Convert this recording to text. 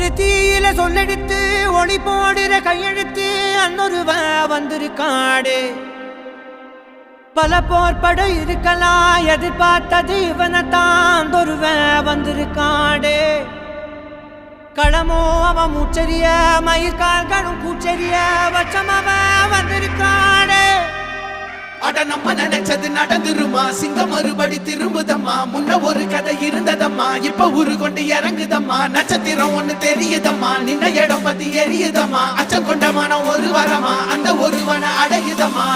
ஒரு தீயில சொல்லெடுத்து ஒளி போடுற கையெழுத்து அன்னொருவ வந்திருக்காடு. பல போர்பட இருக்கலாம் எதிர்பார்த்தது இவனைத்தான் ஒருவ வந்திருக்காடு. களமோ அவன் மூச்சரிய மயிர்கால்களும் கூச்சரிய வச்சம் அவன் வந்திருக்காடு. அட நம்ம நினைச்சது நடந்துருமா, சிங்கம் மறுபடி திரும்புதம்மா. முன்ன ஒரு கதை இருந்ததம்மா, இப்ப ஊரு கொண்டு இறங்குதம்மா. நட்சத்திரம் ஒண்ணு தெரியுதம்மா, நின்ன இடம் பத்தி எரியுதம்மா. அச்சம் கொண்ட மனம் ஒரு வரமா, அந்த ஒருவனை அடையுதம்மா.